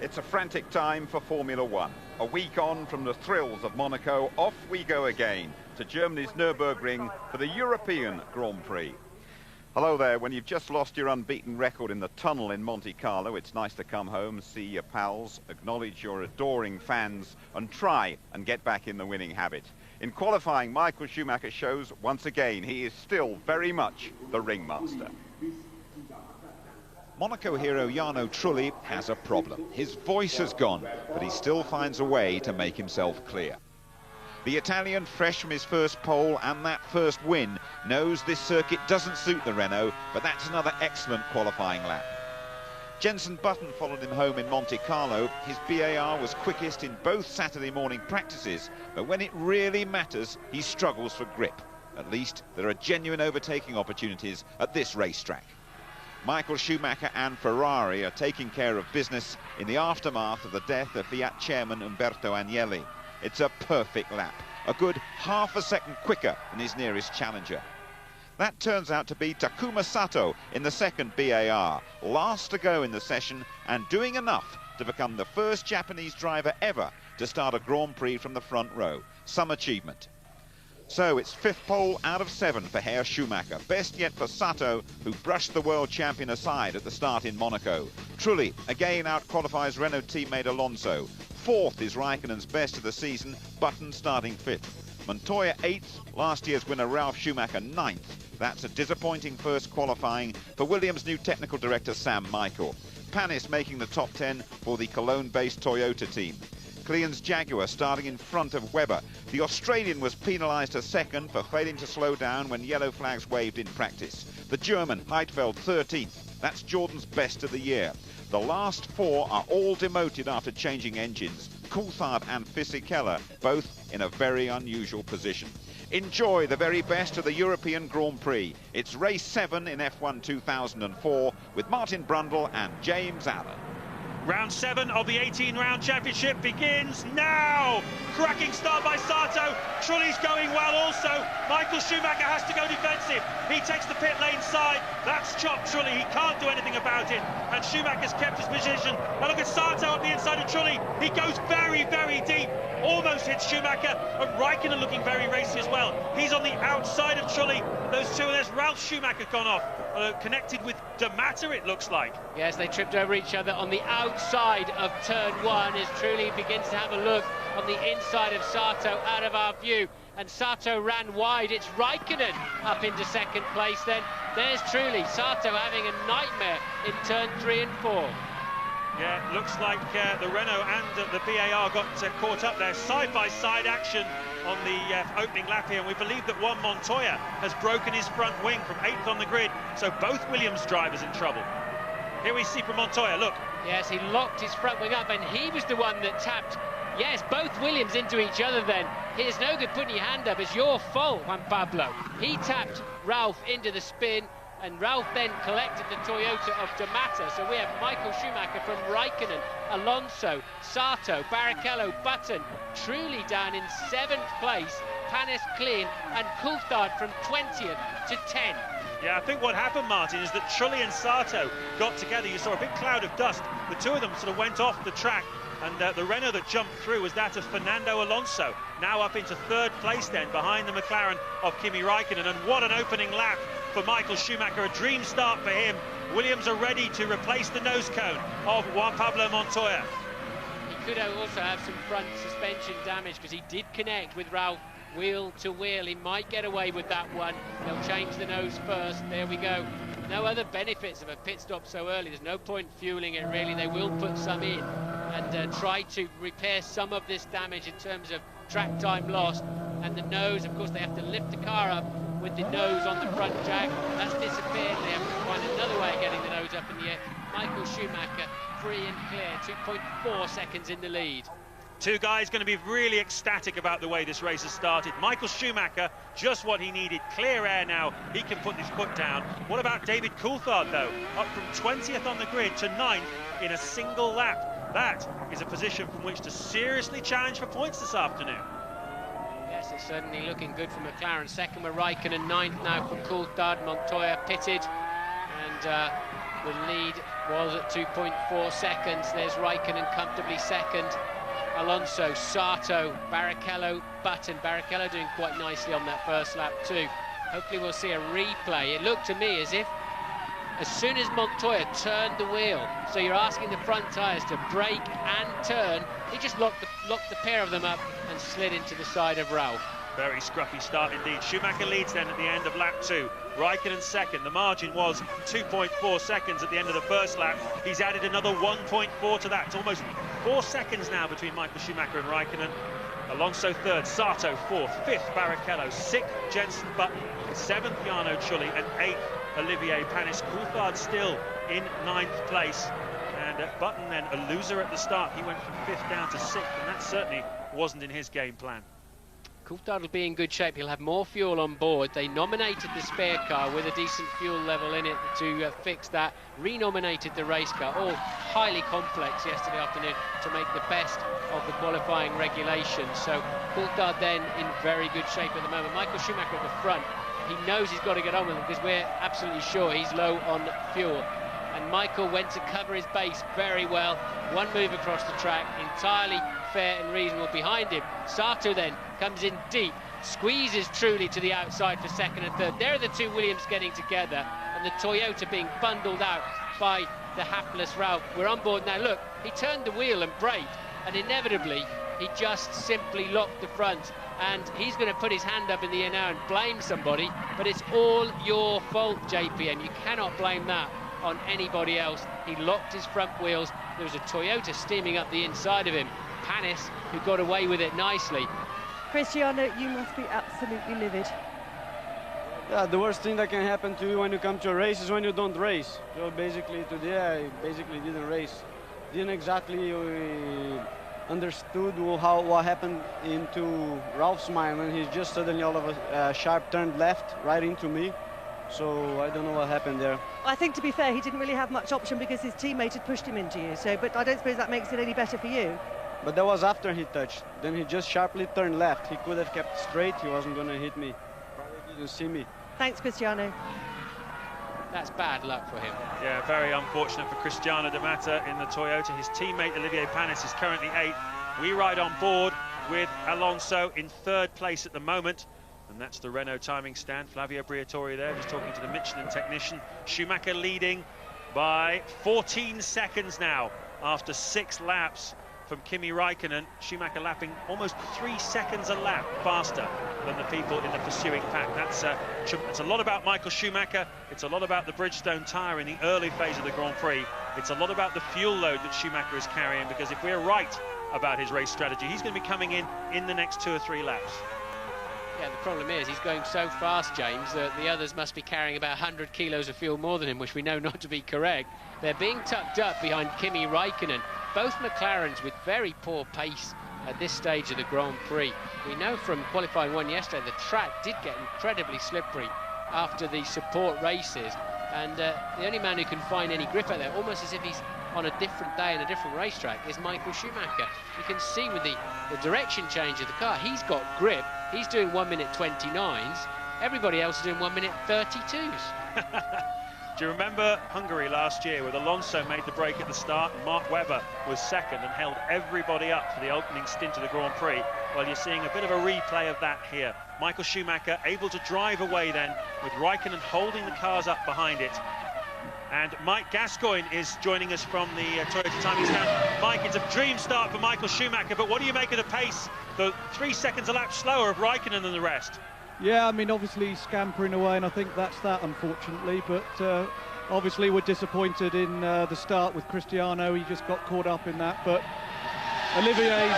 It's a frantic time for Formula One. A week on from the thrills of Monaco, off we go again to Germany's Nürburgring for the European Grand Prix. Hello there. When you've just lost your unbeaten record in the tunnel in Monte Carlo, it's nice to come home, see your pals, acknowledge your adoring fans and try and get back in the winning habit. In qualifying, Michael Schumacher shows once again he is still very much the ringmaster. Monaco hero Jarno Trulli has a problem. His voice has gone, but he still finds a way to make himself clear. The Italian, fresh from his first pole and that first win, knows this circuit doesn't suit the Renault, but that's another excellent qualifying lap. Jenson Button followed him home in Monte Carlo. His BAR was quickest in both Saturday morning practices, but when it really matters, he struggles for grip. At least there are genuine overtaking opportunities at this racetrack. Michael Schumacher and Ferrari are taking care of business in the aftermath of the death of Fiat chairman Umberto Agnelli. It's a perfect lap, a good half a second quicker than his nearest challenger. That turns out to be Takuma Sato in the second BAR, last to go in the session and doing enough to become the first Japanese driver ever to start a Grand Prix from the front row. Some achievement. So it's fifth pole out of 7 for Herr Schumacher. Best yet for Sato, who brushed the world champion aside at the start in Monaco. Trulli again out-qualifies Renault teammate Alonso. 4th is Raikkonen's best of the season, Button starting 5th. Montoya 8th, last year's winner Ralf Schumacher 9th. That's a disappointing first qualifying for Williams' new technical director Sam Michael. Panis making the top 10 for the Cologne-based Toyota team. Klean's Jaguar starting in front of Webber. The Australian was penalised a second for failing to slow down when yellow flags waved in practice. The German, Heidfeld, 13th. That's Jordan's best of the year. The last 4 are all demoted after changing engines. Coulthard and Fisichella, both in a very unusual position. Enjoy the very best of the European Grand Prix. It's race 7 in F1 2004 with Martin Brundle and James Allen. Round 7 of the 18-round championship begins now. Cracking start by Sato. Trulli's going well also. Michael Schumacher has to go defensive. He takes the pit lane side. That's chopped Trulli. He can't do anything about it. And Schumacher's kept his position. And look at Sato up the inside of Trulli. He goes very, very deep. Almost hits Schumacher. And Raikkonen looking very racy as well. He's on the outside of Trulli. Those two, and there's Ralf Schumacher gone off. Connected with D'Amato, it looks like. Yes, they tripped over each other on the outside of turn 1 as Trulli begins to have a look on the inside of Sato out of our view. And Sato ran wide. It's Raikkonen up into second place then. There's Trulli. Sato having a nightmare in turn 3 and 4. Yeah, it looks like the Renault and the BAR got caught up there. Side-by-side action on the opening lap here, and we believe that Juan Montoya has broken his front wing from 8th on the grid, so both Williams drivers in trouble. Here we see from Montoya, look. Yes, he locked his front wing up, and he was the one that tapped, yes, both Williams into each other then. It's no good putting your hand up, it's your fault, Juan Pablo. He tapped Ralf into the spin, and Ralf then collected the Toyota of D'Amato. So we have Michael Schumacher from Raikkonen, Alonso, Sato, Barrichello, Button, Trulli down in 7th place, Panis, Klein and Coulthard from 20th to 10. Yeah, I think what happened, Martin, is that Trulli and Sato got together. You saw a big cloud of dust. The two of them sort of went off the track, and the Renault that jumped through was that of Fernando Alonso, now up into 3rd place then, behind the McLaren of Kimi Raikkonen. And what an opening lap for Michael Schumacher, a dream start for him. Williams are ready to replace the nose cone of Juan Pablo Montoya. He could also have some front suspension damage because he did connect with Ralf wheel to wheel. He might get away with that one. They'll change the nose first. There we go. No other benefits of a pit stop so early. There's no point fueling it really. They will put some in and try to repair some of this damage in terms of track time lost. And the nose, of course, they have to lift the car up with the nose on the front jack. That's disappeared. They have to find another way of getting the nose up in the air. Michael Schumacher free and clear, 2.4 seconds in the lead. Two guys going to be really ecstatic about the way this race has started. Michael Schumacher, just what he needed. Clear air now. He can put his foot down. What about David Coulthard, though? Up from 20th on the grid to 9th in a single lap. That is a position from which to seriously challenge for points this afternoon. Yes, it's certainly looking good for McLaren. Second with Raikkonen, 9th now for Coulthard. Montoya pitted, and The lead was at 2.4 seconds. There's Raikkonen comfortably second. Alonso, Sato, Barrichello, Button. Barrichello doing quite nicely on that first lap too. Hopefully we'll see a replay. It looked to me as if as soon as Montoya turned the wheel, so you're asking the front tyres to brake and turn, he just locked the pair of them up and slid into the side of Ralph. Very scruffy start indeed. Schumacher leads then at the end of lap 2. Raikkonen second. The margin was 2.4 seconds at the end of the first lap. He's added another 1.4 to that. It's almost 4 seconds now between Michael Schumacher and Raikkonen. Alonso third, Sato fourth, fifth Barrichello, sixth Jenson Button, seventh Jarno Trulli, and eighth Olivier Panis. Coulthard still in ninth place. And Button then a loser at the start. He went from fifth down to sixth, and that certainly wasn't in his game plan. Coulthard will be in good shape. He'll have more fuel on board. They nominated the spare car with a decent fuel level in it to fix that. Renominated the race car. All highly complex yesterday afternoon to make the best of the qualifying regulations. So Coulthard then in very good shape at the moment. Michael Schumacher at the front. He knows he's got to get on with it because we're absolutely sure he's low on fuel. And Michael went to cover his base very well. One move across the track, entirely fair and reasonable behind him. Sato then comes in deep, squeezes Trulli to the outside for second and third. There are the two Williams getting together and the Toyota being bundled out by the hapless Ralph. We're on board now. Look, he turned the wheel and braked, and inevitably he just simply locked the front, and he's going to put his hand up in the air now and blame somebody, but it's all your fault, JPM. You cannot blame that on anybody else. He locked his front wheels. There was a Toyota steaming up the inside of him. Panis, who got away with it nicely. Cristiano, you must be absolutely livid. Yeah, the worst thing that can happen to you when you come to a race is when you don't race. So basically today I basically didn't race. Didn't exactly understood what happened into Ralph's mind when he just suddenly all of a sharp turned left right into me. So I don't know what happened there. I think, to be fair, he didn't really have much option because his teammate had pushed him into you. So, but I don't suppose that makes it any better for you. But that was after he touched. Then he just sharply turned left. He could have kept straight. He wasn't going to hit me. Probably didn't see me. Thanks, Cristiano. That's bad luck for him. Yeah, very unfortunate for Cristiano de Mata in the Toyota. His teammate Olivier Panis is currently 8th. We ride on board with Alonso in 3rd place at the moment. And that's the Renault timing stand. Flavio Briatore there, just talking to the Michelin technician. Schumacher leading by 14 seconds now after 6 laps from Kimi Raikkonen. Schumacher lapping almost 3 seconds a lap faster than the people in the pursuing pack. That's it's a lot about Michael Schumacher. It's a lot about the Bridgestone tyre in the early phase of the Grand Prix. It's a lot about the fuel load that Schumacher is carrying, because if we're right about his race strategy, he's going to be coming in the next 2 or 3 laps. Yeah, the problem is he's going so fast, James, that the others must be carrying about 100 kilos of fuel more than him, which we know not to be correct. They're being tucked up behind Kimi Raikkonen. Both McLarens with very poor pace at this stage of the Grand Prix. We know from qualifying 1 yesterday the track did get incredibly slippery after the support races, and the only man who can find any grip out there, almost as if he's on a different day and a different racetrack, is Michael Schumacher. You can see with the direction change of the car, he's got grip. He's doing 1 minute 29s. Everybody else is doing 1 minute 32s. Do you remember Hungary last year, where Alonso made the break at the start and Mark Webber was second and held everybody up for the opening stint of the Grand Prix? Well, you're seeing a bit of a replay of that here. Michael Schumacher able to drive away then, with Raikkonen holding the cars up behind it. And Mike Gascoigne is joining us from the Toyota timing stand. Mike, it's a dream start for Michael Schumacher, but what do you make of the pace, the 3 seconds a lap slower of Raikkonen than the rest? Yeah, I mean, obviously scampering away, and I think that's that, unfortunately. But obviously we're disappointed in the start with Cristiano. He just got caught up in that. But Olivier's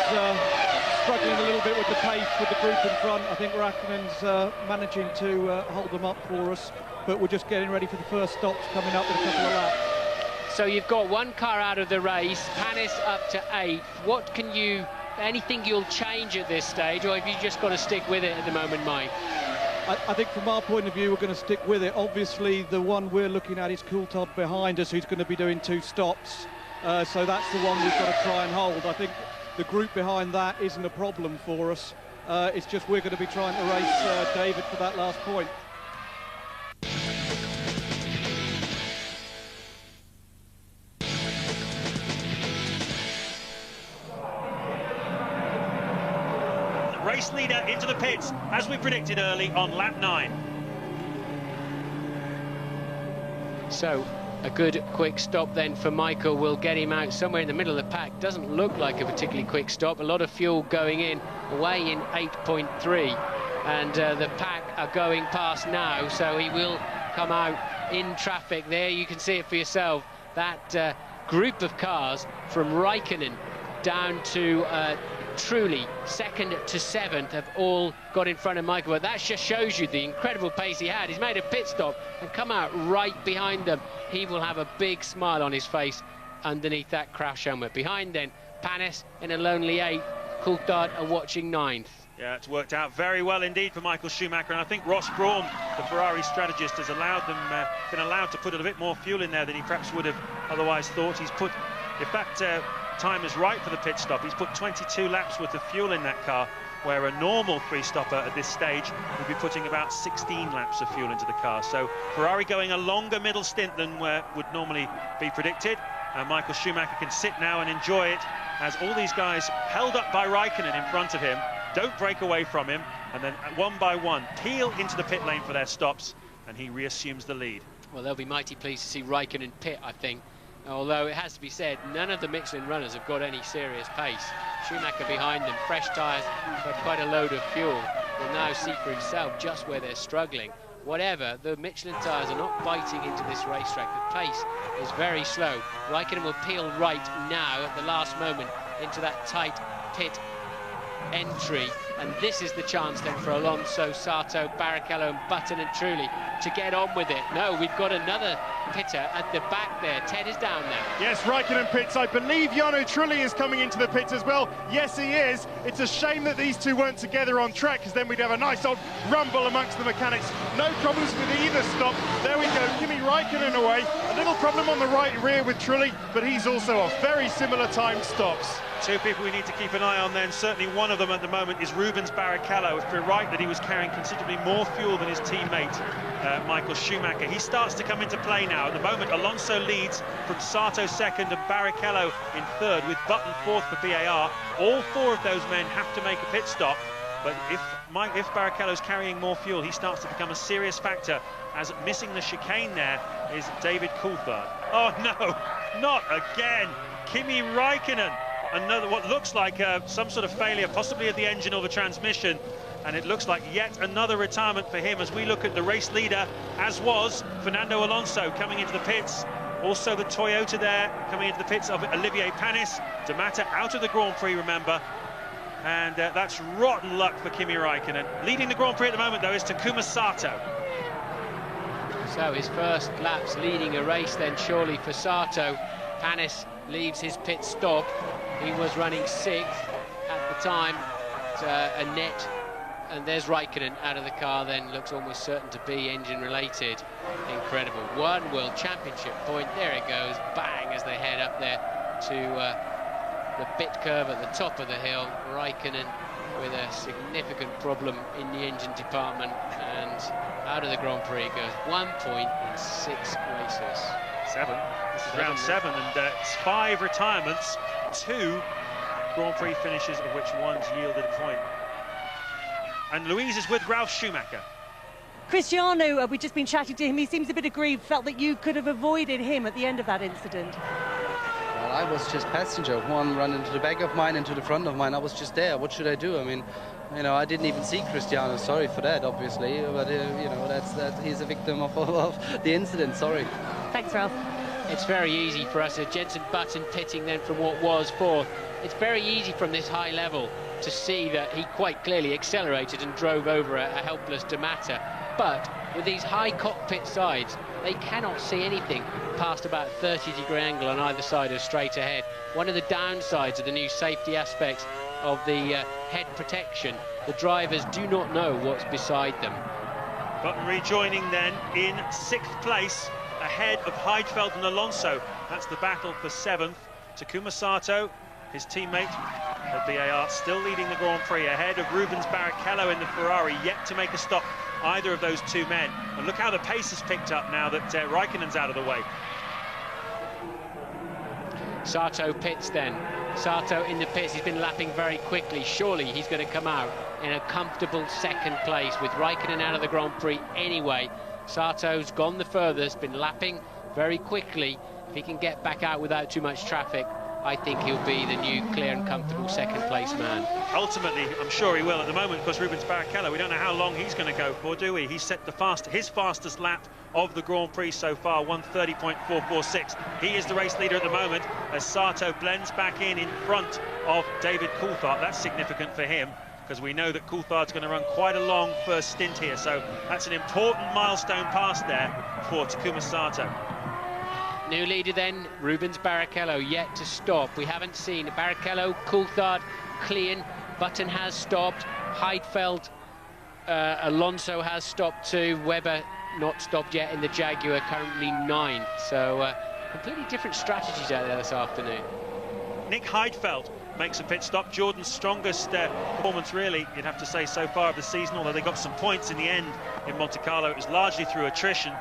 struggling a little bit with the pace with the group in front. I think Raikkonen's managing to hold them up for us. But we're just getting ready for the first stops coming up in a couple of laps. So you've got one car out of the race, Panis up to 8th. What can you... anything you'll change at this stage, or have you just got to stick with it at the moment, Mike? I think from our point of view, we're going to stick with it. Obviously, the one we're looking at is Coulthard behind us, who's going to be doing 2 stops. So that's the one we've got to try and hold. I think the group behind that isn't a problem for us. It's just we're going to be trying to race David for that last point. race leader into the pits, as we predicted early on lap 9. So, a good quick stop then for Michael will get him out somewhere in the middle of the pack. Doesn't look like a particularly quick stop. A lot of fuel going in, away in 8.3. And the pack are going past now, so he will come out in traffic there. You can see it for yourself. That group of cars from Raikkonen down to Trulli, 2nd to 7th, have all got in front of Michael. But that just shows you the incredible pace he had. He's made a pit stop and come out right behind them. He will have a big smile on his face underneath that crash helmet. Behind then, Panis in a lonely 8th, Coulthard are watching 9th. Yeah, it's worked out very well indeed for Michael Schumacher, and I think Ross Brawn, the Ferrari strategist, has been allowed to put a bit more fuel in there than he perhaps would have otherwise thought. He's put, if that time is right for the pit stop, he's put 22 laps worth of fuel in that car, where a normal three-stopper at this stage would be putting about 16 laps of fuel into the car. So Ferrari going a longer middle stint than would normally be predicted, and Michael Schumacher can sit now and enjoy it as all these guys held up by Raikkonen in front of him don't break away from him, and then one by one peel into the pit lane for their stops, and he reassumes the lead. Well, they'll be mighty pleased to see Raikkonen pit, I think. Although it has to be said, none of the Michelin runners have got any serious pace. Schumacher behind them, fresh tyres, but quite a load of fuel. Will now see for himself just where they're struggling. Whatever, the Michelin tyres are not biting into this racetrack. The pace is very slow. Raikkonen will peel right now at the last moment into that tight pit entry, and this is the chance then for Alonso, Sato, Barrichello and Button and Trulli to get on with it. No, we've got another pitter at the back there. Ted is down there. Yes, Raikkonen pits. I believe Jarno Trulli is coming into the pits as well. Yes, he is. It's a shame that these two weren't together on track, because then we'd have a nice old rumble amongst the mechanics. No problems with either stop. There we go, Kimi Raikkonen away. A little problem on the right rear with Trulli, but he's also off. Very similar timed stops. Two people we need to keep an eye on then. Certainly one of them at the moment is Rubens Barrichello. If we're right that he was carrying considerably more fuel than his teammate Michael Schumacher. He starts to come into play now. At the moment, Alonso leads from Sato 2nd and Barrichello in 3rd, with Button 4th for BAR. All 4 of those men have to make a pit stop. But if Barrichello's carrying more fuel, he starts to become a serious factor, as missing the chicane there is David Coulthard. Oh no, not again. Kimi Raikkonen. Another, what looks like some sort of failure, possibly of the engine or the transmission, and it looks like yet another retirement for him as we look at the race leader, as was Fernando Alonso coming into the pits. Also the Toyota there coming into the pits of Olivier Panis. D'Amata out of the Grand Prix, remember, and that's rotten luck for Kimi Raikkonen. Leading the Grand Prix at the moment though is Takuma Sato. So his first lap's leading a race then surely for Sato. Panis leaves his pit stop. He was running 6th at the time, a net, and there's Raikkonen out of the car then, looks almost certain to be engine related. Incredible. 1 World Championship point, there it goes, bang, as they head up there to the pit curve at the top of the hill. Raikkonen with a significant problem in the engine department, and out of the Grand Prix it goes. 1 point in 6 races. 7. This is round 7, and it's 5 retirements, 2 Grand Prix finishes, of which 1's yielded a point. And Louise is with Ralf Schumacher. Cristiano, we've just been chatting to him. He seems a bit aggrieved, felt that you could have avoided him at the end of that incident. Well, I was just passenger. One ran into the back of mine, into the front of mine. I was just there. What should I do? I mean, you know, I didn't even see Cristiano. Sorry for that, obviously. But, you know, that's he's a victim of the incident. Sorry. Thanks, Ralf. It's very easy for us. Jenson Button pitting then from what was 4th. It's very easy from this high level to see that he quite clearly accelerated and drove over a helpless D'Amata. But with these high cockpit sides, they cannot see anything past about 30-degree angle on either side of straight ahead. One of the downsides of the new safety aspects of the head protection, the drivers do not know what's beside them. Button rejoining then in 6th place, ahead of Heidfeld and Alonso. That's the battle for 7th. Takuma Sato, his teammate at BAR, still leading the Grand Prix, ahead of Rubens Barrichello in the Ferrari, yet to make a stop, either of those 2 men. And look how the pace has picked up now that Raikkonen's out of the way. Sato pits then Sato in the pits, he's been lapping very quickly. Surely he's going to come out in a comfortable second place with Raikkonen out of the Grand Prix anyway. Sato's gone the furthest, been lapping very quickly. If he can get back out without too much traffic, I think he'll be the new clear and comfortable second place man. Ultimately, I'm sure he will. At the moment, of course, Rubens Barrichello, we don't know how long he's going to go for, do we? He's set his fastest lap of the Grand Prix so far, 1:30.446. He is the race leader at the moment as Sato blends back in front of David Coulthard. That's significant for him, because we know that Coulthard's going to run quite a long first stint here, so that's an important milestone pass there for Takuma Sato. New leader then, Rubens Barrichello, yet to stop. We haven't seen Barrichello, Coulthard, Klein, Button has stopped, Heidfeld, Alonso has stopped too, Webber not stopped yet in the Jaguar, currently 9th. So completely different strategies out there this afternoon. Nick Heidfeld makes a pit stop. Jordan's strongest performance, really, you'd have to say, so far of the season, although they got some points in the end in Monte Carlo. It was largely through attrition,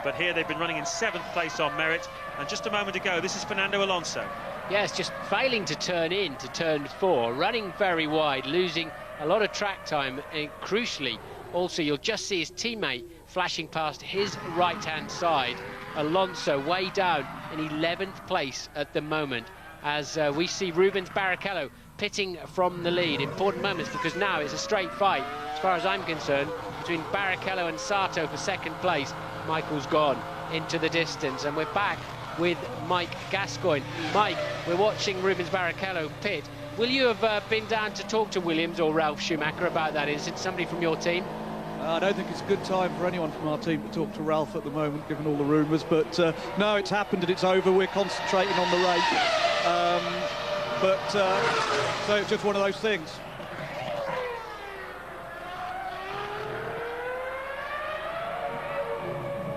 but here they've been running in 7th place on merit. And just a moment ago, this is Fernando Alonso. Yes, just failing to turn in to turn 4, running very wide, losing a lot of track time, and crucially, also you'll just see his teammate flashing past his right-hand side. Alonso way down in 11th place at the moment, as we see Rubens Barrichello pitting from the lead. Important moments, because now it's a straight fight, as far as I'm concerned, between Barrichello and Sato for second place. Michael's gone into the distance, and we're back with Mike Gascoigne. Mike, we're watching Rubens Barrichello pit. Will you have been down to talk to Williams or Ralf Schumacher about that incident? Somebody from your team? I don't think it's a good time for anyone from our team to talk to Ralph at the moment, given all the rumours, but no, it's happened and it's over. We're concentrating on the race, so it's just one of those things.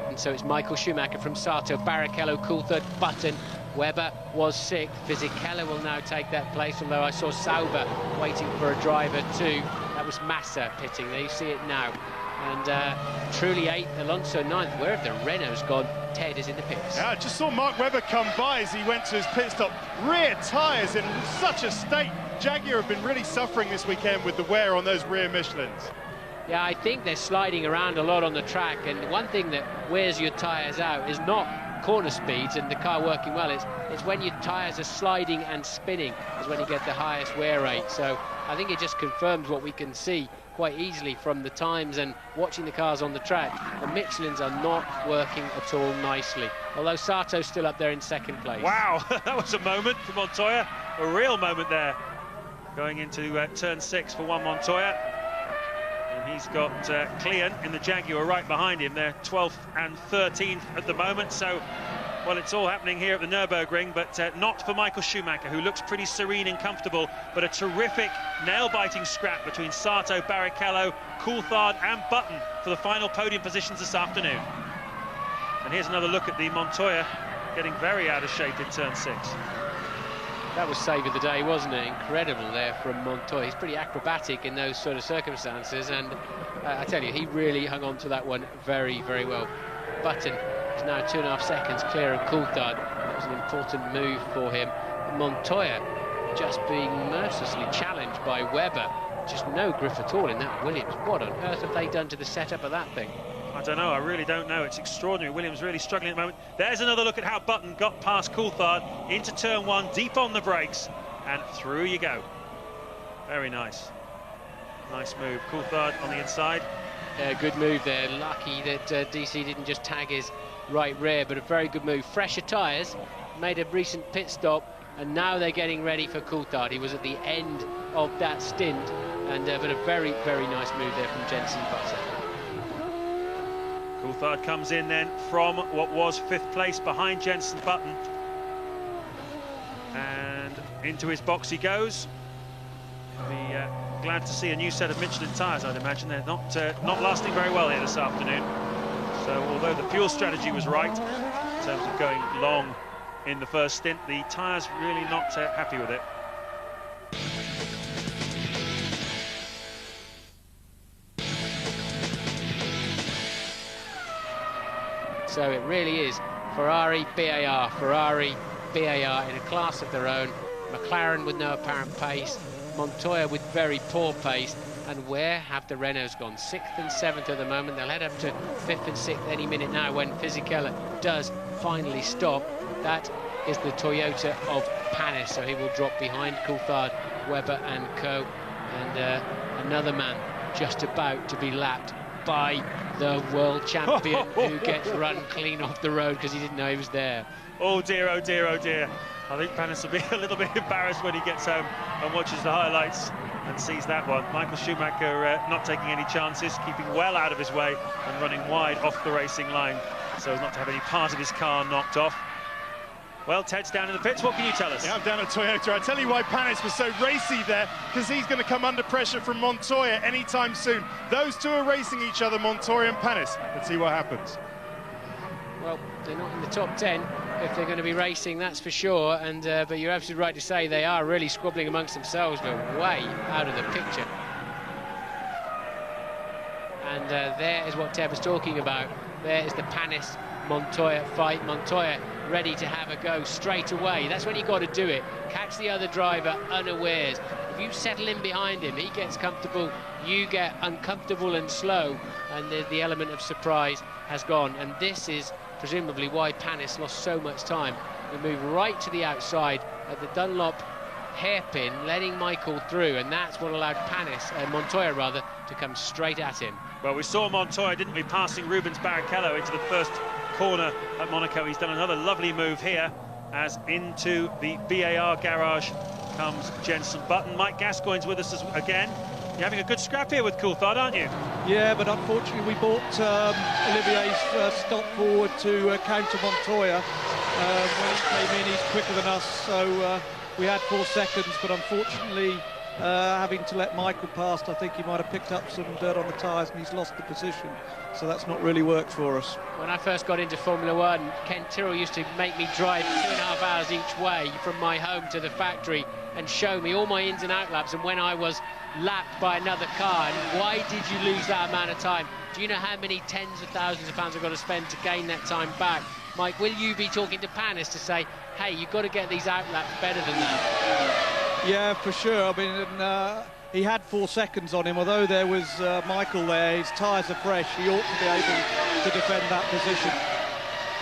And so it's Michael Schumacher from Sato, Barrichello, Coulthard, Button. Webber was 6th. Fisichella will now take that place, although I saw Sauber waiting for a driver too. That was Massa pitting. There you see it now. And Truly 8th, Alonso 9th. Where have the Renaults gone? Ted is in the pits. Yeah, I just saw Mark Webber come by as he went to his pit stop. Rear tyres in such a state. Jaguar have been really suffering this weekend with the wear on those rear Michelins. Yeah, I think they're sliding around a lot on the track, and one thing that wears your tyres out is not corner speeds and the car working well. It's when your tyres are sliding and spinning is when you get the highest wear rate. So I think it just confirms what we can see quite easily from the times and watching the cars on the track. The Michelins are not working at all nicely, although Sato's still up there in second place. Wow, that was a moment for Montoya, a real moment there, going into turn 6 for Juan Montoya. And he's got Klein in the Jaguar right behind him. They're 12th and 13th at the moment. So, well, it's all happening here at the Nürburgring, but not for Michael Schumacher, who looks pretty serene and comfortable. But a terrific nail-biting scrap between Sato, Barrichello, Coulthard and Button for the final podium positions this afternoon. And here's another look at the Montoya getting very out of shape in turn 6. That was save of the day, wasn't it? Incredible there from Montoya. He's pretty acrobatic in those sort of circumstances, and I tell you, he really hung on to that one very, very well. Button is now 2.5 seconds clear of Coulthard. That was an important move for him. Montoya just being mercilessly challenged by Webber. Just no grip at all in that Williams. What on earth have they done to the setup of that thing? I don't know, I really don't know. It's extraordinary. Williams really struggling at the moment. There's another look at how Button got past Coulthard into turn 1, deep on the brakes, and through you go. Very nice. Nice move. Coulthard on the inside. Yeah, good move there. Lucky that DC didn't just tag his right rear, but a very good move. Fresher tyres, made a recent pit stop, and now they're getting ready for Coulthard. He was at the end of that stint, and but a very, very nice move there from Jenson Button. Coulthard comes in then from what was 5th place behind Jenson Button. And into his box he goes. Be glad to see a new set of Michelin tyres, I'd imagine. They're not lasting very well here this afternoon. So although the fuel strategy was right in terms of going long in the first stint, the tyres really not happy with it. So it really is Ferrari, BAR in a class of their own. McLaren with no apparent pace, Montoya with very poor pace, and where have the Renaults gone? 6th and 7th at the moment. They'll head up to 5th and 6th any minute now when Fisichella does finally stop. That is the Toyota of Panis, so he will drop behind Coulthard, Webber and co. And another man just about to be lapped by the world champion who gets run clean off the road because he didn't know he was there. Oh dear, oh dear, oh dear. I think Panis will be a little bit embarrassed when he gets home and watches the highlights and sees that one. Michael Schumacher not taking any chances, keeping well out of his way and running wide off the racing line so as not to have any part of his car knocked off. Well, Ted's down in the pits. What can you tell us? Yeah, I'm down at Toyota. I tell you why Panis was so racy there, because he's going to come under pressure from Montoya anytime soon. Those two are racing each other, Montoya and Panis. Let's see what happens. Well, they're not in the top 10 if they're going to be racing, that's for sure. And but you're absolutely right to say they are really squabbling amongst themselves, but way out of the picture. And there is what Ted was talking about. There is the Panis-Montoya fight. Montoya ready to have a go straight away. That's when you got to do it. Catch the other driver unawares. If you settle in behind him, he gets comfortable, you get uncomfortable and slow, and the element of surprise has gone. And this is presumably why Panis lost so much time. We move right to the outside at the Dunlop hairpin, letting Michael through, and that's what allowed Montoya rather, to come straight at him. Well, we saw Montoya, didn't we, passing Rubens Barrichello into the first corner at Monaco. He's done another lovely move here as into the VAR garage comes Jenson Button. Mike Gascoigne's with us again. You're having a good scrap here with Coulthard, aren't you? Yeah, but unfortunately we bought Olivier's stop forward to counter Montoya. When he came in, he's quicker than us, so we had 4 seconds, but unfortunately having to let Michael past, I think he might have picked up some dirt on the tyres and he's lost the position, so that's not really worked for us. When I first got into Formula One, Ken Tyrrell used to make me drive 2.5 hours each way from my home to the factory and show me all my ins and out laps and when I was lapped by another car and why did you lose that amount of time? Do you know how many tens of thousands of pounds I've got to spend to gain that time back? Mike, will you be talking to Panis to say, hey, you've got to get these out laps better than that? Yeah, for sure. I mean, he had 4 seconds on him, although there was Michael there, his tyres are fresh, he ought to be able to defend that position.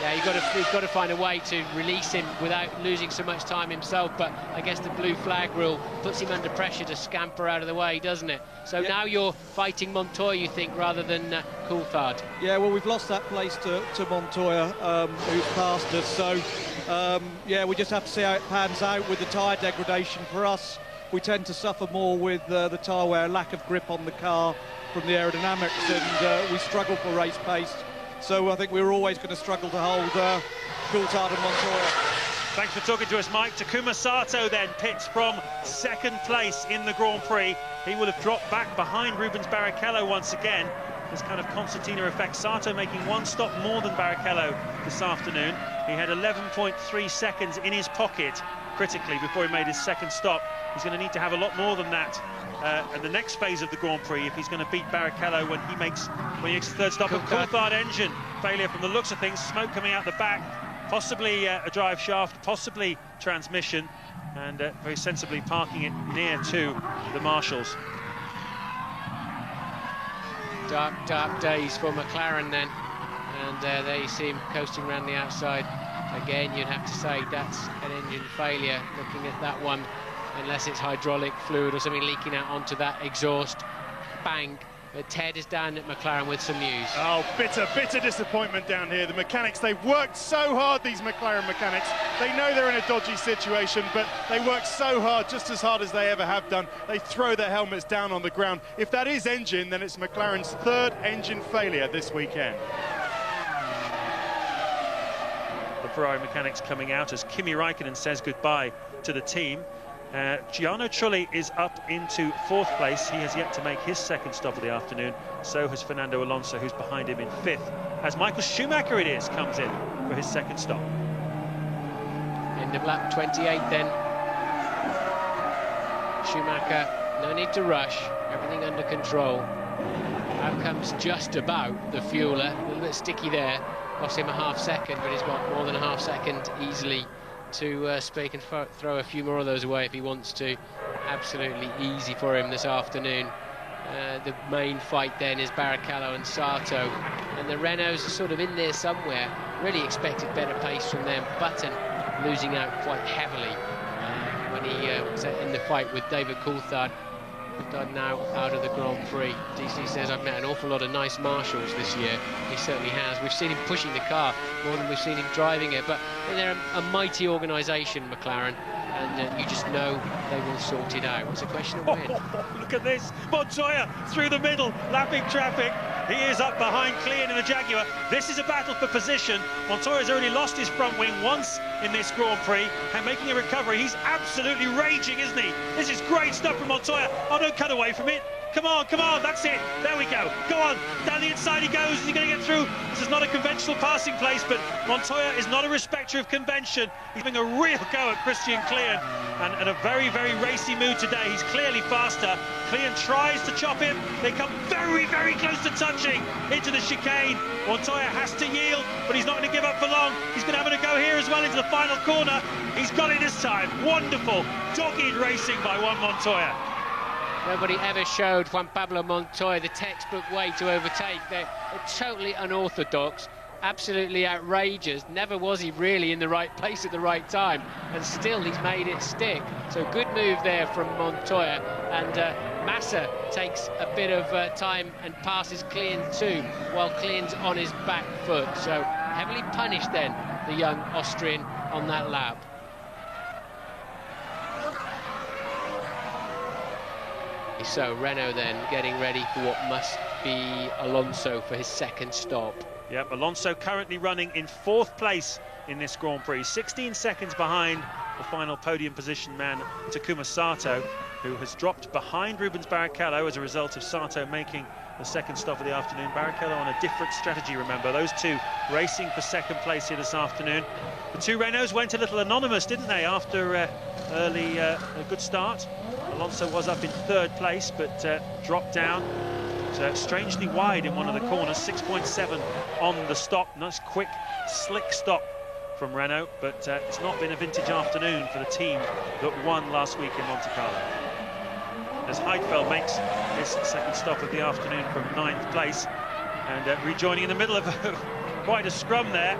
Yeah, you've got to find a way to release him without losing so much time himself, but I guess the blue flag rule puts him under pressure to scamper out of the way, doesn't it? So yeah. Now you're fighting Montoya, you think, rather than Coulthard. Yeah, well, we've lost that place to Montoya, who's passed us, so yeah, we just have to see how it pans out with the tyre degradation. For us, we tend to suffer more with the tyre wear, lack of grip on the car from the aerodynamics, and we struggle for race pace. So I think we're always going to struggle to hold Coulthard and Montoya. Thanks for talking to us, Mike. Takuma Sato then pits from 2nd place in the Grand Prix. He will have dropped back behind Rubens Barrichello once again. This kind of concertina effect. Sato making 1 stop more than Barrichello this afternoon. He had 11.3 seconds in his pocket critically before he made his 2nd stop. He's going to need to have a lot more than that in the next phase of the Grand Prix if he's going to beat Barrichello when he makes his 3rd stop. Coulthard engine failure from the looks of things, smoke coming out the back, possibly a drive shaft, possibly transmission, and very sensibly parking it near to the marshals. Dark days for McLaren then, and there you see him coasting around the outside. Again, you'd have to say that's an engine failure, looking at that one, unless it's hydraulic fluid or something leaking out onto that exhaust. Bang. But Ted is down at McLaren with some news. Oh, bitter disappointment down here. The mechanics, they've worked so hard, these McLaren mechanics. They know they're in a dodgy situation, but they work so hard, just as hard as they ever have done. They throw their helmets down on the ground. If that is engine, then it's McLaren's 3rd engine failure this weekend. The Ferrari mechanics coming out as Kimi Räikkönen says goodbye to the team. Gianno Trulli is up into 4th place. He has yet to make his 2nd stop of the afternoon. So has Fernando Alonso, who's behind him in 5th. As Michael Schumacher comes in for his 2nd stop. End of lap 28 then. Schumacher, no need to rush, everything under control. Out comes just about the fueler, a little bit sticky there. Cost him a half second, but he's got more than a half second easily to Spake and throw a few more of those away if he wants to. Absolutely easy for him this afternoon. The main fight then is Barrichello and Sato, and the Renaults are sort of in there somewhere. Really expected better pace from them. Button losing out quite heavily when he was in the fight with David Coulthard. Coulthard now out of the Grand Prix. DC says, I've met an awful lot of nice marshals this year. He certainly has. We've seen him pushing the car more than we've seen him driving it, but they're a mighty organisation, McLaren, and you just know they will sort it out. It's a question of when. Look at this, Montoya through the middle, lapping traffic. He is up behind Clean in the Jaguar. This is a battle for position. Montoya's already lost his front wing once in this Grand Prix and making a recovery. He's absolutely raging, isn't he? This is great stuff from Montoya. Oh, don't cut away from it. Come on, that's it. There we go. Go on, down the inside he goes. Is he going to get through? This is not a conventional passing place, but Montoya is not a respecter of convention. He's having a real go at Christian Klein, and in a very, very racy mood today. He's clearly faster. Klein tries to chop him. They come very, very close to touching into the chicane. Montoya has to yield, but he's not going to give up for long. He's going to have a go here as well into the final corner. He's got it this time. Wonderful, dogged racing by Juan Montoya. Nobody ever showed Juan Pablo Montoya the textbook way to overtake. They're totally unorthodox, absolutely outrageous. Never was he really in the right place at the right time, and still he's made it stick. So good move there from Montoya, and Massa takes a bit of time and passes Klein too, while Klein's on his back foot. So heavily punished then, the young Austrian on that lap. So Renault then getting ready for what must be Alonso for his second stop. Yep, Alonso currently running in 4th place in this Grand Prix, 16 seconds behind the final podium position man Takuma Sato, who has dropped behind Rubens Barrichello as a result of Sato making the second stop of the afternoon. Barrichello on a different strategy, remember. Those two racing for second place here this afternoon. The two Renaults went a little anonymous, didn't they, after a good start. Alonso was up in 3rd place, but dropped down. So strangely wide in one of the corners, 6.7 on the stop. Nice, quick, slick stop from Renault, but it's not been a vintage afternoon for the team that won last week in Monte Carlo. As Heidfeld makes his second stop of the afternoon from 9th place, and rejoining in the middle of quite a scrum there,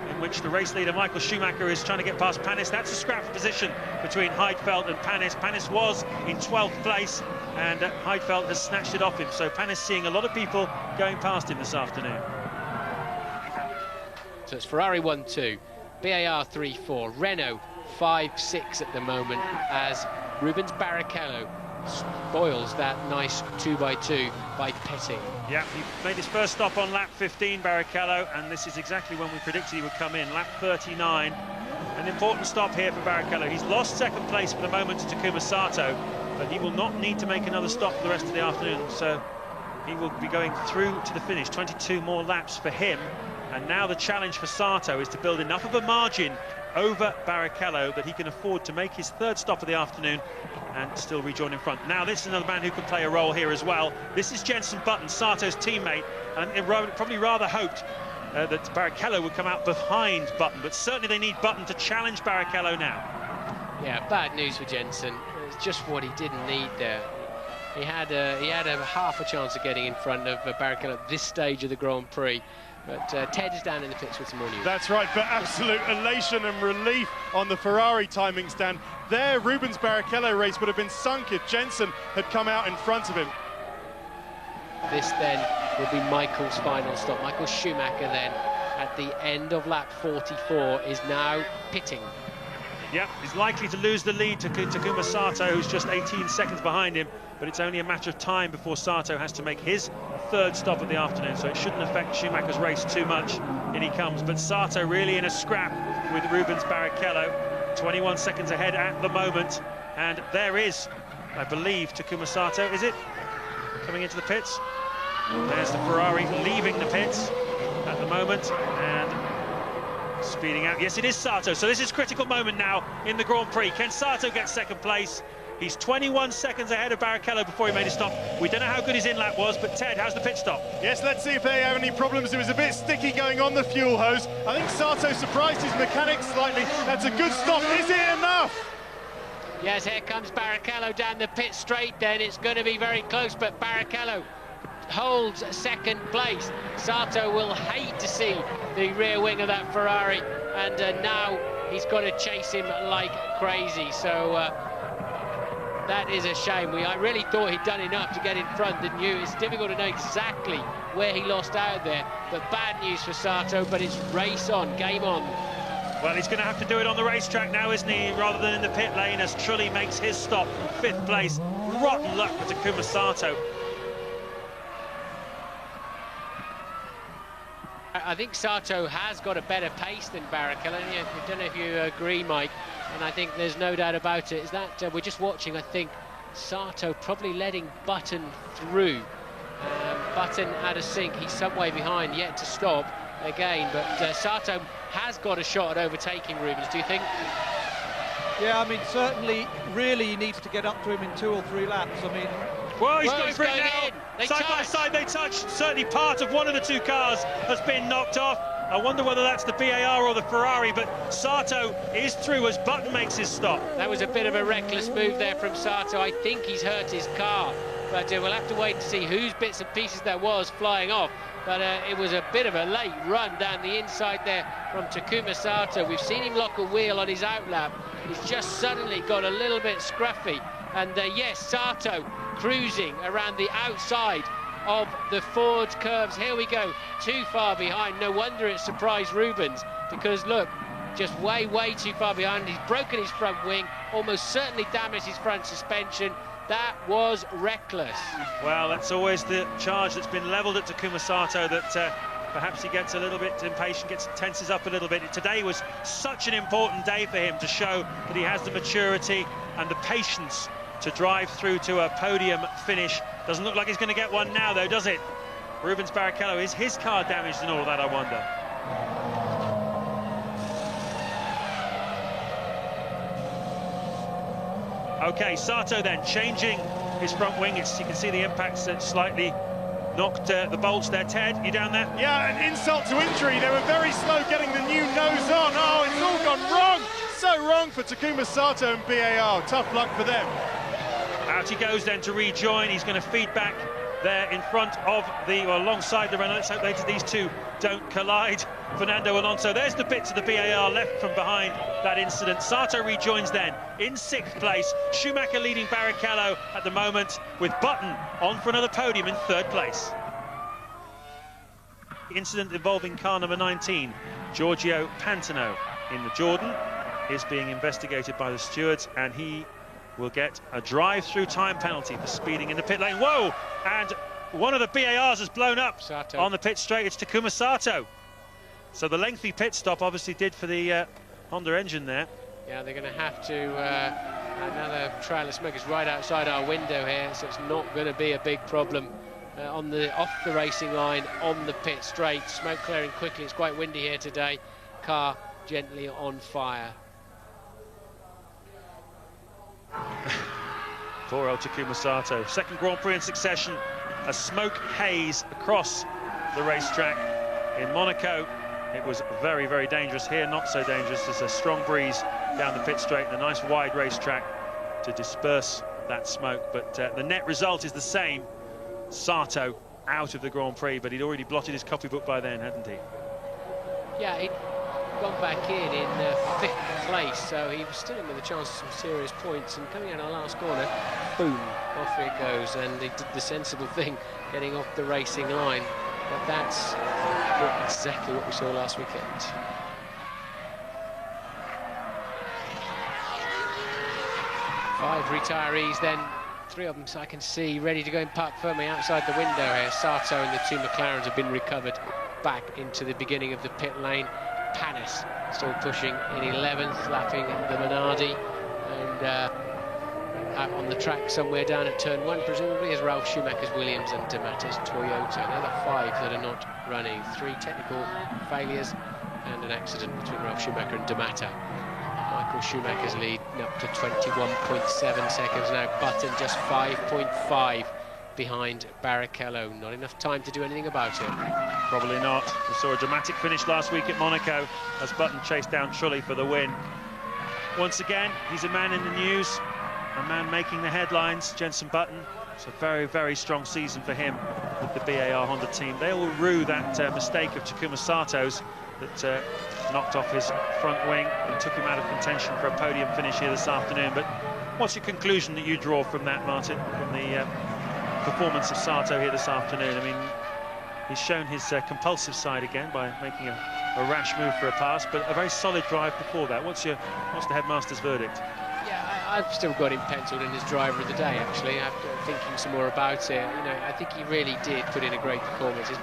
in which the race leader Michael Schumacher is trying to get past Panis. That's a scrap position between Heidfeld and Panis. Panis was in 12th place, and Heidfeld has snatched it off him. So Panis seeing a lot of people going past him this afternoon. So it's Ferrari 1-2, BAR 3-4, Renault 5-6 at the moment, as Rubens Barrichello spoils that nice 2x2 by pitting. Yeah, he made his first stop on lap 15, Barrichello, and this is exactly when we predicted he would come in, lap 39. An important stop here for Barrichello. He's lost second place for the moment to Takuma Sato, but he will not need to make another stop for the rest of the afternoon, so he will be going through to the finish. 22 more laps for him, and now the challenge for Sato is to build enough of a margin over Barrichello that he can afford to make his 3rd stop of the afternoon and still rejoin in front. Now this is another man who can play a role here as well. This is Jenson Button, Sato's teammate, and they probably rather hoped that Barrichello would come out behind Button, but certainly they need Button to challenge Barrichello now. Yeah, bad news for Jenson. It's just what he didn't need there. He had a half a chance of getting in front of Barrichello at this stage of the Grand Prix. But Ted is down in the pits with some more news. That's right, but absolute elation and relief on the Ferrari timing stand. Their Rubens Barrichello race would have been sunk if Jenson had come out in front of him. This then will be Michael's final stop. Michael Schumacher then, at the end of lap 44, is now pitting. Yeah, he's likely to lose the lead to Takuma Sato, who's just 18 seconds behind him, but it's only a matter of time before Sato has to make his 3rd stop of the afternoon, so it shouldn't affect Schumacher's race too much. In he comes, but Sato really in a scrap with Rubens Barrichello, 21 seconds ahead at the moment, and there is, I believe, Takuma Sato, is it? Coming into the pits. There's the Ferrari leaving the pits at the moment, and speeding out. Yes, it is Sato. So this is a critical moment now in the Grand Prix. Can Sato get second place? He's 21 seconds ahead of Barrichello before he made a stop. We don't know how good his in-lap was, but Ted, how's the pit stop? Yes, let's see if they have any problems. It was a bit sticky going on the fuel hose. I think Sato surprised his mechanics slightly. That's a good stop. Is it enough? Yes, here comes Barrichello down the pit straight then. It's going to be very close, but Barrichello holds second place. Sato will hate to see the rear wing of that Ferrari, and now he's got to chase him like crazy. So that is a shame. I really thought he'd done enough to get in front, didn't you? It's difficult to know exactly where he lost out there, but bad news for Sato, but it's race on, game on. Well, he's going to have to do it on the racetrack now, isn't he, rather than in the pit lane, as Trulli makes his stop from 5th place. Rotten luck for Takuma Sato. I think Sato has got a better pace than Barrichello. I don't know if you agree, Mike, and I think there's no doubt about it. Is that we're just watching, I think, Sato probably letting Button through. Button out of sync, he's some way behind, yet to stop again, but Sato has got a shot at overtaking Rubens, do you think? Yeah, I mean, certainly, really he needs to get up to him in 2 or 3 laps. I mean... Well, he's going for it now. Side by side they touch. Certainly part of one of the 2 cars has been knocked off. I wonder whether that's the BAR or the Ferrari, but Sato is through as Button makes his stop. That was a bit of a reckless move there from Sato. I think he's hurt his car, but we'll have to wait to see whose bits and pieces there was flying off. But it was a bit of a late run down the inside there from Takuma Sato. We've seen him lock a wheel on his outlap. He's just suddenly got a little bit scruffy. And yes, Sato cruising around the outside of the Ford curves. Here we go, too far behind. No wonder it surprised Rubens, because look, just way too far behind. He's broken his front wing, almost certainly damaged his front suspension. That was reckless. Well, that's always the charge that's been levelled at Takuma Sato, that perhaps he gets a little bit impatient, tenses up a little bit. Today was such an important day for him to show that he has the maturity and the patience to drive through to a podium finish. Doesn't look like he's going to get one now, though, does it? Rubens Barrichello, is his car damaged and all of that, I wonder? OK, Sato then changing his front wing. You can see the impacts that slightly knocked the bolts there. Ted, you down there? Yeah, an insult to injury. They were very slow getting the new nose on. Oh, it's all gone wrong. So wrong for Takuma Sato and BAR. Tough luck for them. Out he goes then to rejoin. He's going to feed back there in front of or alongside the Renault. Let's hope later these 2 don't collide. Fernando Alonso, there's the bits of the BAR left from behind that incident. Sato rejoins then in 6th place. Schumacher leading Barrichello at the moment, with Button on for another podium in 3rd place. Incident involving car number 19, Giorgio Pantano in the Jordan, is being investigated by the stewards, and he will get a drive-through time penalty for speeding in the pit lane. Whoa! And one of the BARs has blown up Sato on the pit straight. It's Takuma Sato. So the lengthy pit stop obviously did for the Honda engine there. Yeah, they're going to have to... another trail of smoke is right outside our window here, so it's not going to be a big problem. Off the racing line, on the pit straight. Smoke clearing quickly. It's quite windy here today. Car gently on fire. Poor old Takuma Sato. 2nd Grand Prix in succession. A smoke haze across the racetrack. In Monaco, it was very dangerous. Here, not so dangerous. There's a strong breeze down the pit straight and a nice wide racetrack to disperse that smoke. But the net result is the same. Sato out of the Grand Prix, but he'd already blotted his copybook by then, hadn't he? Yeah, he'd gone back in 5th place, so he was still in with a chance of some serious points, and coming out of the last corner, boom, off it goes, and he did the sensible thing, getting off the racing line. But that's exactly what we saw last weekend. Five retirees then, 3 of them, so I can see, ready to go in park firmly outside the window here. Sato and the 2 McLarens have been recovered back into the beginning of the pit lane. Panis still pushing in 11th, lapping the Minardi, and out on the track somewhere down at turn 1, presumably, is Ralf Schumacher's Williams and D'Amato's Toyota. Another 5 that are not running. 3 technical failures and an accident between Ralf Schumacher and D'Amato Michael Schumacher's lead up to 21.7 seconds now. Button just 5.5 behind Barrichello. Not enough time to do anything about it. Probably not. We saw a dramatic finish last week at Monaco as Button chased down Trulli for the win. Once again, he's a man in the news, a man making the headlines, Jenson Button. It's a very, very strong season for him with the BAR Honda team. They all rue that mistake of Takuma Sato's that knocked off his front wing and took him out of contention for a podium finish here this afternoon. But what's your conclusion that you draw from that, Martin, from the performance of Sato here this afternoon? I mean, he's shown his compulsive side again by making a rash move for a pass, but a very solid drive before that. What's the headmaster's verdict? Yeah, I've still got him penciled in as driver of the day, actually, after thinking some more about it. You know, I think he really did put in a great performance. His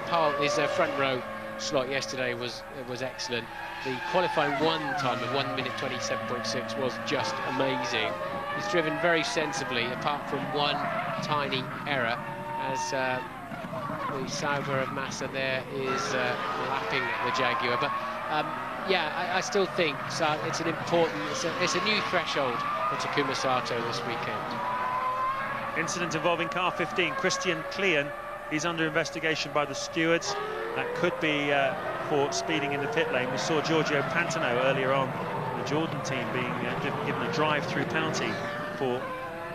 front row slot yesterday was excellent. The qualifying time of 1 minute 27.6 was just amazing. He's driven very sensibly, apart from one tiny error, as the Sauber of Massa there is lapping the Jaguar. But yeah, I still think it's an important, it's a new threshold for Takuma Sato this weekend. Incident involving car 15, Christian Klien. He's under investigation by the stewards. That could be for speeding in the pit lane. We saw Giorgio Pantano earlier on, the Jordan team being given a drive-through penalty for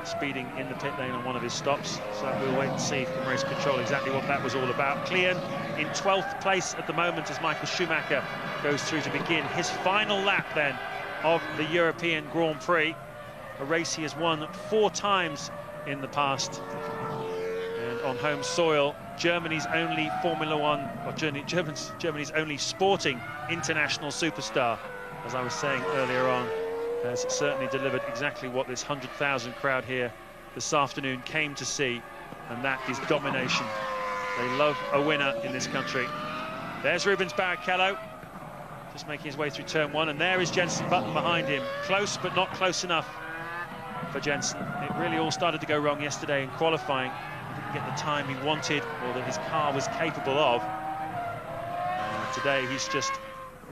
speeding in the pit lane on one of his stops. So we'll wait and see from race control exactly what that was all about. Klien in 12th place at the moment as Michael Schumacher goes through to begin his final lap then of the European Grand Prix, a race he has won 4 times in the past. And on home soil, Germany's only Formula One, or Germany's only sporting international superstar, as I was saying earlier on, has certainly delivered exactly what this 100,000 crowd here this afternoon came to see, and that is domination. They love a winner in this country. There's Rubens Barrichello, just making his way through turn 1, and there is Jenson Button behind him. Close, but not close enough for Jenson. It really all started to go wrong yesterday in qualifying. He didn't get the time he wanted or that his car was capable of. Today he's just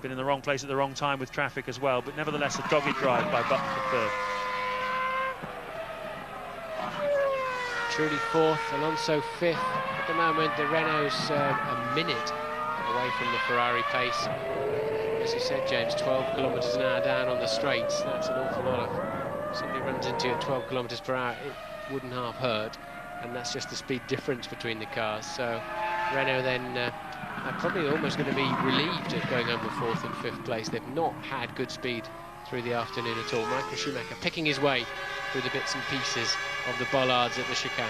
been in the wrong place at the wrong time with traffic as well, but nevertheless a dogged drive by Button for third. Trulli 4th, Alonso 5th. At the moment, the Renault's a minute away from the Ferrari pace. As you said, James, 12 kilometres an hour down on the straights. That's an awful lot of... Somebody runs into you at 12 kilometres per hour, it wouldn't half hurt. And that's just the speed difference between the cars. So Renault then are probably almost going to be relieved at going home with 4th and 5th place. They've not had good speed through the afternoon at all. Michael Schumacher picking his way through the bits and pieces of the bollards at the chicane.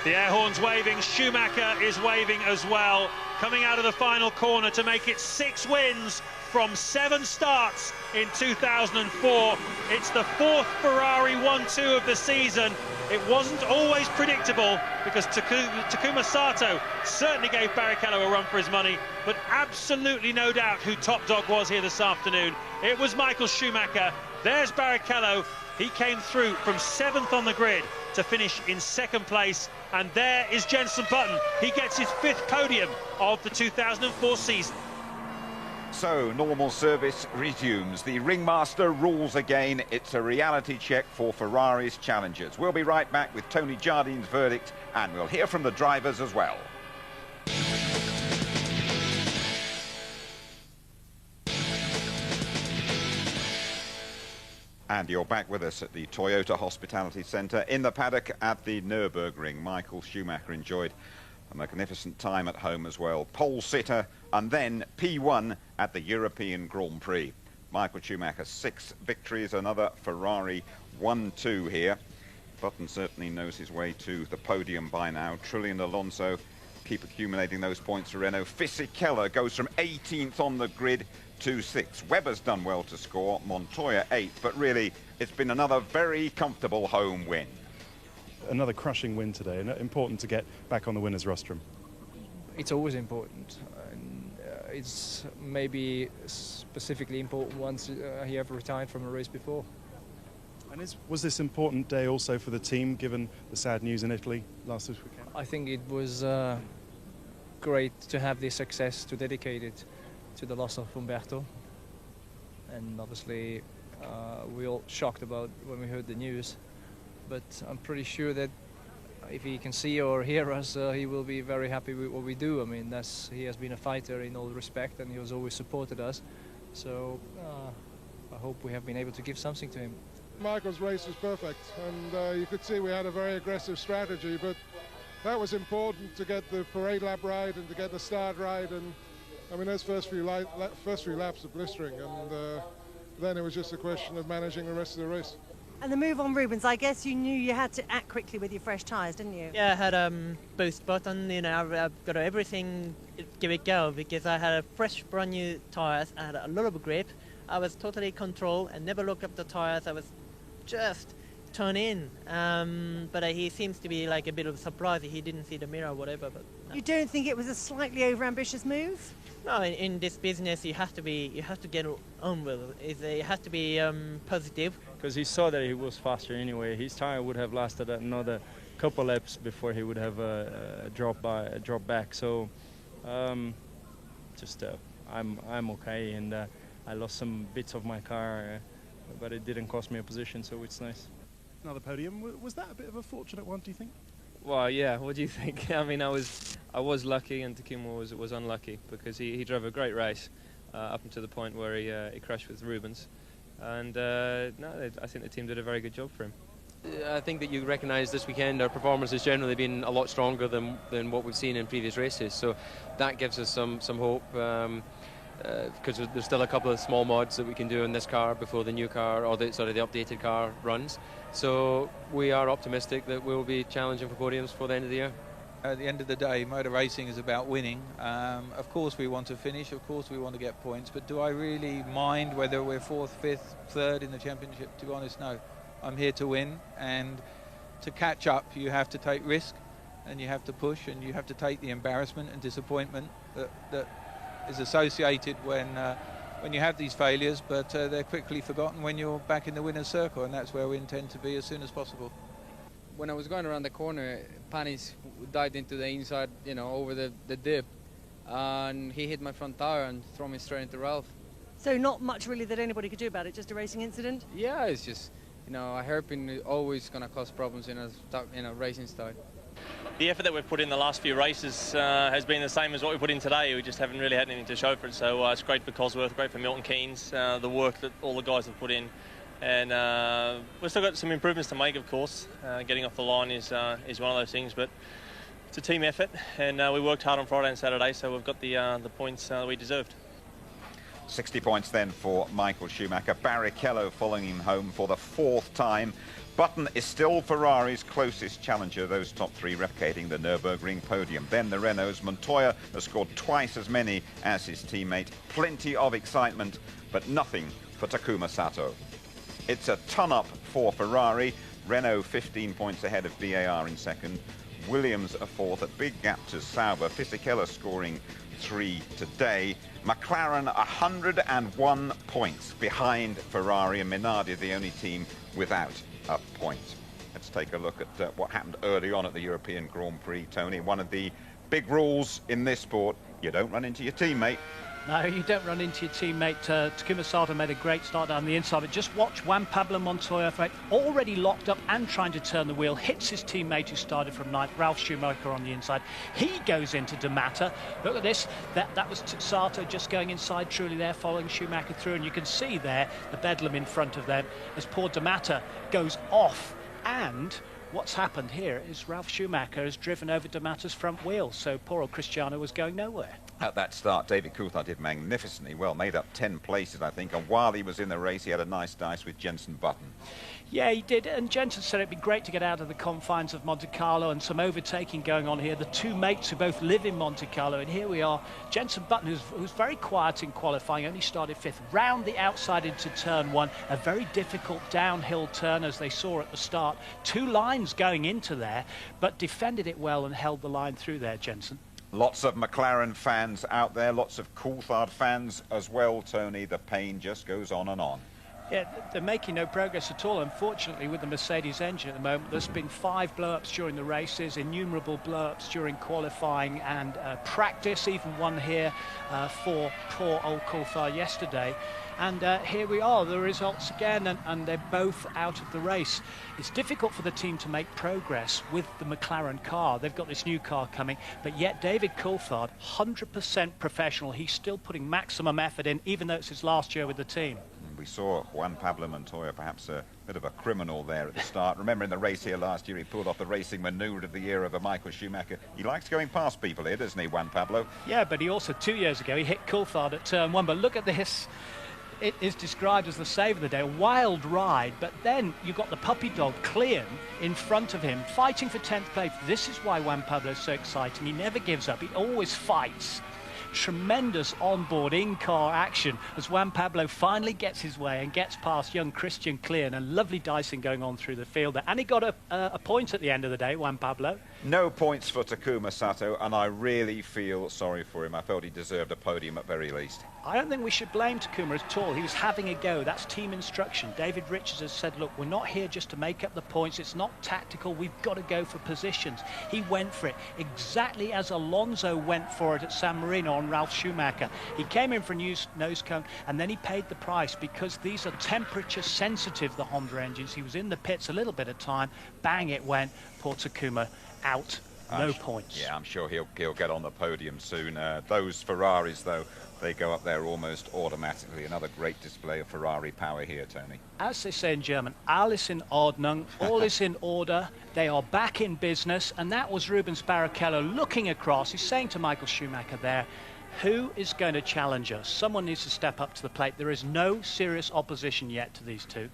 The air horn's waving, Schumacher is waving as well, coming out of the final corner to make it 6 wins from 7 starts in 2004. It's the 4th Ferrari 1-2 of the season. It wasn't always predictable because Takuma Sato certainly gave Barrichello a run for his money, but absolutely no doubt who top dog was here this afternoon. It was Michael Schumacher. There's Barrichello. He came through from 7th on the grid to finish in 2nd place. And there is Jenson Button. He gets his 5th podium of the 2004 season. So, normal service resumes. The ringmaster rules again. It's a reality check for Ferrari's challengers. We'll be right back with Tony Jardine's verdict, and we'll hear from the drivers as well. And you're back with us at the Toyota Hospitality Centre in the paddock at the Nürburgring. Michael Schumacher enjoyed a magnificent time at home as well. Pole sitter and then P1 at the European Grand Prix. Michael Schumacher, 6 victories, another Ferrari 1-2 here. Button certainly knows his way to the podium by now. Trulli and Alonso keep accumulating those points for Renault. Fisichella goes from 18th on the grid to 6th. Webber's done well to score, Montoya 8th, but really it's been another very comfortable home win. Another crushing win today, and important to get back on the winner's rostrum. It's always important. It's maybe specifically important once he ever retired from a race before. And was this important day also for the team, given the sad news in Italy last weekend? I think it was great to have this success to dedicate it to the loss of Umberto. And obviously we all shocked about when we heard the news. But I'm pretty sure that if he can see or hear us, he will be very happy with what we do. I mean, he has been a fighter in all respect, and he has always supported us. So I hope we have been able to give something to him. Michael's race was perfect, and you could see we had a very aggressive strategy, but that was important to get the parade lap right and to get the start right. And I mean, those first few laps are blistering, and then it was just a question of managing the rest of the race. And the move on Rubens, I guess you knew you had to act quickly with your fresh tyres, didn't you? Yeah, I had boost button, you know, I've got everything give it go, because I had a fresh brand new tyres, I had a lot of grip, I was totally controlled and never looked up the tyres, I was just turn in. But he seems to be like a bit of a surprise, he didn't see the mirror or whatever. But no. You don't think it was a slightly over-ambitious move? No, in this business you have to get on with it. It has to be positive. Because he saw that he was faster anyway. His tyre would have lasted another couple laps before he would have a drop back. So I'm okay, and I lost some bits of my car, but it didn't cost me a position, so it's nice. Another podium. Was that a bit of a fortunate one, do you think? Well, yeah. What do you think? I mean, I was lucky, and Takuma was unlucky, because he drove a great race up until the point where he crashed with Rubens. And no, I think the team did a very good job for him. I think that you recognise this weekend our performance has generally been a lot stronger than what we've seen in previous races. So that gives us some hope, because there's still a couple of small mods that we can do in this car before the new car, or the updated car runs. So we are optimistic that we'll be challenging for podiums for the end of the year. At the end of the day, motor racing is about winning. Of course we want to finish, of course we want to get points, but do I really mind whether we're 4th, 5th, 3rd in the championship? To be honest, no. I'm here to win, and to catch up you have to take risk, and you have to push, and you have to take the embarrassment and disappointment that is associated when you have these failures, but they're quickly forgotten when you're back in the winner's circle, and that's where we intend to be as soon as possible. When I was going around the corner, Panis dived into the inside, you know, over the dip, and he hit my front tire and threw me straight into Ralph. So not much really that anybody could do about it, just a racing incident? Yeah, it's just, you know, a hairpin is always going to cause problems in a racing style. The effort that we've put in the last few races has been the same as what we put in today. We just haven't really had anything to show for it. So it's great for Cosworth, great for Milton Keynes, the work that all the guys have put in. And we've still got some improvements to make, of course. Getting off the line is one of those things, but it's a team effort, and we worked hard on Friday and Saturday, so we've got the points we deserved. 60 points then for Michael Schumacher. Barrichello following him home for the 4th time. Button is still Ferrari's closest challenger, those top 3 replicating the Nürburgring podium. Then the Renaults. Montoya has scored twice as many as his teammate. Plenty of excitement, but nothing for Takuma Sato. It's a ton up for Ferrari. Renault 15 points ahead of VAR in 2nd. Williams a 4th, a big gap to Sauber. Fisichella scoring 3 today. McLaren 101 points behind Ferrari, and Minardi the only team without a point. Let's take a look at what happened early on at the European Grand Prix, Tony. One of the big rules in this sport, you don't run into your teammate. No, you don't run into your teammate. Takuma Sato made a great start down the inside, but just watch Juan Pablo Montoya, already locked up and trying to turn the wheel, hits his teammate who started from 9th, Ralf Schumacher on the inside. He goes into D'Amato. Look at this, that was Sato just going inside, truly there, following Schumacher through, and you can see there the bedlam in front of them as poor D'Amato goes off. And what's happened here is Ralf Schumacher has driven over D'Amato's front wheel, so poor old Cristiano was going nowhere. At that start, David Coulthard did magnificently well, made up 10 places, I think, and while he was in the race, he had a nice dice with Jenson Button. Yeah, he did, and Jenson said it'd be great to get out of the confines of Monte Carlo, and some overtaking going on here. The 2 mates who both live in Monte Carlo, and here we are. Jenson Button, who's very quiet in qualifying, only started 5th, round the outside into turn 1, a very difficult downhill turn, as they saw at the start. 2 lines going into there, but defended it well and held the line through there, Jenson. Lots of McLaren fans out there, lots of Coulthard fans as well, Tony. The pain just goes on and on. Yeah, they're making no progress at all, unfortunately, with the Mercedes engine at the moment. There's been 5 blow-ups during the races, innumerable blow-ups during qualifying and practice, even one here for poor old Coulthard yesterday. And here we are, the results again, and they're both out of the race. It's difficult for the team to make progress with the McLaren car. They've got this new car coming, but yet David Coulthard, 100% professional. He's still putting maximum effort in, even though it's his last year with the team. We saw Juan Pablo Montoya, perhaps a bit of a criminal there at the start. Remember in the race here last year, he pulled off the racing manoeuvre of the year over Michael Schumacher. He likes going past people here, doesn't he, Juan Pablo? Yeah, but he also, 2 years ago, he hit Coulthard at turn 1. But look at this. It is described as the save of the day, a wild ride, but then you've got the puppy dog, Clean, in front of him, fighting for 10th place. This is why Juan Pablo is so exciting. He never gives up. He always fights. Tremendous onboard in-car action as Juan Pablo finally gets his way and gets past young Christian Clean, and lovely dicing going on through the field there. And he got a point at the end of the day, Juan Pablo. No points for Takuma Sato, and I really feel sorry for him. I felt he deserved a podium at very least. I don't think we should blame Takuma at all. He was having a go. That's team instruction. David Richards has said, look, we're not here just to make up the points. It's not tactical. We've got to go for positions. He went for it exactly as Alonso went for it at San Marino on Ralf Schumacher. He came in for a nose cone, and then he paid the price because these are temperature sensitive, the Honda engines. He was in the pits a little bit of time. Bang, it went. Poor Takuma out. No points. Yeah, I'm sure he'll get on the podium soon. Those Ferraris, though, they go up there almost automatically. Another great display of Ferrari power here, Tony. As they say in German, alles in Ordnung, all is in order. They are back in business, and that was Rubens Barrichello looking across. He's saying to Michael Schumacher there, who is going to challenge us? Someone needs to step up to the plate. There is no serious opposition yet to these two.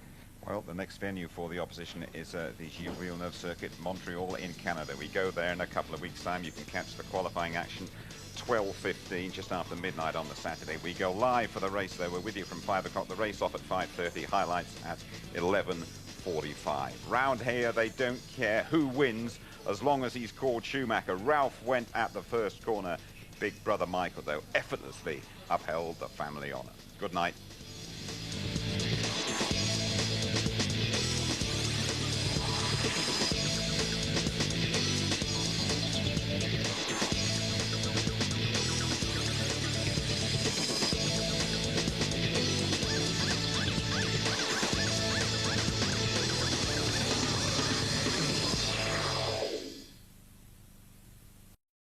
Well, the next venue for the opposition is the Gilles Villeneuve circuit, Montreal in Canada. We go there in a couple of weeks' time. You can catch the qualifying action 12:15, just after midnight on the Saturday. We go live for the race, though. We're with you from 5 o'clock. The race off at 5:30, highlights at 11:45. Round here, they don't care who wins as long as he's called Schumacher. Ralph went at the first corner. Big brother Michael, though, effortlessly upheld the family honour. Good night.